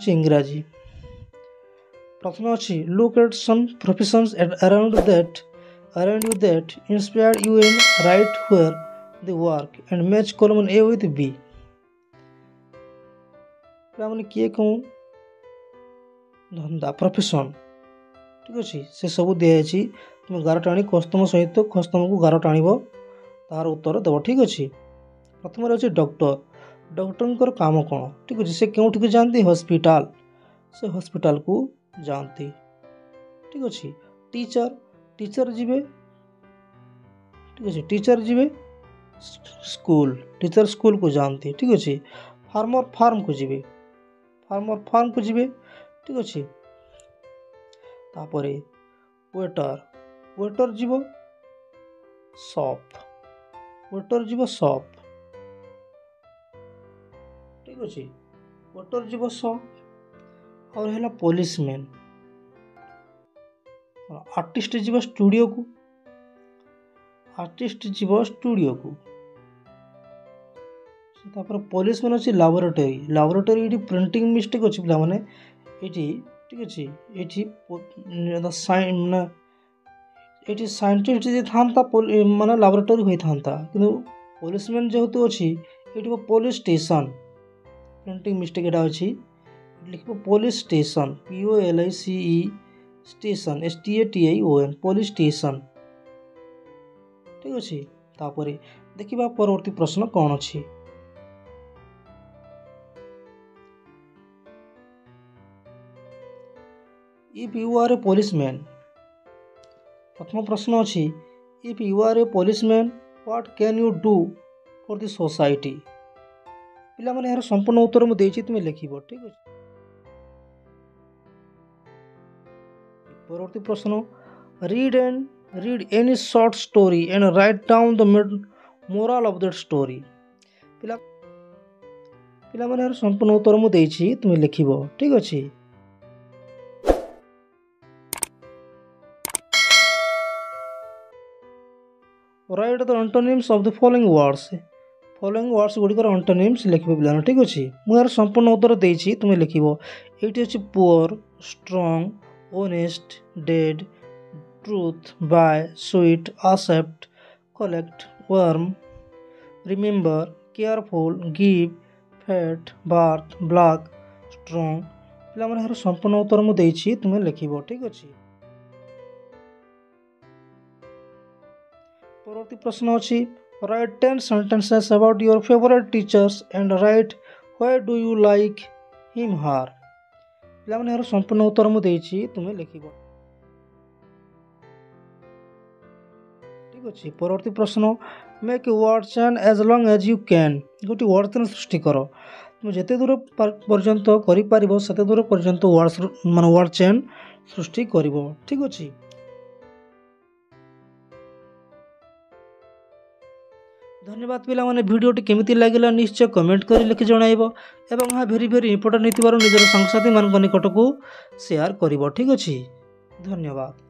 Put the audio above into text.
इंग्राजी प्रथम अच्छी look at some professions around you that inspired you and write where they work and match column A with B मैंने किए कहूँ धंदा profession ठीक अच्छे से सब दिखाई तुम गार टाणी कस्तम सहित कस्तम को गार टाण तार उत्तर देव ठीक अच्छे प्रथम अच्छे डॉक्टर डॉक्टर काम कौन ठीक अच्छे से क्योंठिक जाती हॉस्पिटल से हॉस्पिटल को जाती ठीक अच्छे टीचर टीचर जीवे ठीक अच्छे टीचर जीवे स्कूल टीचर स्कूल को जानती ठीक अच्छे फार्मर फार्म को जीवे फार्मर फार्म को जीवे ठीक अच्छे तापरे वेटर वेटर जीव शॉप वेटर जीव शॉप ठीक अच्छे वेटर जीव शॉप और है पुलिसमैन आर्टिस्ट जीव स्टूडियो को आर्टिस्ट जीव स्टूडियो को पुलिसमैन अच्छी लैबोरेटरी लैबोरेटरी ये प्रिंटिंग मिस्टेक अच्छी पे मैंने ये ठीक अच्छे ये साइंटिस्ट जी था माने लैबोरेटरी होता कि पुलिसमैन जेहेतु अच्छी ये पुलिस स्टेशन प्रिंटिंग मिस्टेक यहाँ अच्छी लिख police station POLICE station STATION police station ठीक अच्छे तापर देखा परवर्ती प्रश्न कौन अच्छी if you are a policeman प्रथम प्रश्न अच्छी if you are a policeman what can you do for the society पिला माने यार संपूर्ण उत्तर मु देछि तुम लिखिबो ठीक अछि परवर्ती प्रश्न read any short story and write down the moral of that story पिला पिला माने यार संपूर्ण उत्तर मु देछि तुम लिखिबो ठीक अछि write the antonyms of the following words गुड़िकर एंटोनिम्स लिखिबो पिला ठीक अछि मु यार संपूर्ण उत्तर देछि तुम लिखिबो एटी अछि poor strong honest dead truth buy sweet accept collect warm remember careful give fat birth black strong पिला माने यार संपूर्ण उत्तर मु देछि तुम लिखिबो ठीक अछि परवर्ती प्रश्न अच्छी right 10 sentences about your favorite teachers and write why do you like him her पिला माने यार संपूर्ण उत्तर मु देछि तुमे लिखिबो ठीक अछि परवर्ती प्रश्न make word chain as long as you can गोटी वर्ड चेन सृष्टि करो तुम जेते दूर पर्यंत करि पारिबो सेते दूर पर्यंत वर्ड चेन सृष्टि करिवो ठीक अछि धन्यवाद पिला माने वीडियोटी केमिति लागिला निश्चय कमेंट करी लिखि जणाइबो एवं हा भेरी भेरी इंपोर्टेंट नितिबार निजर संगसाथी मान निकट को शेयर करिवो ठीक अछि धन्यवाद।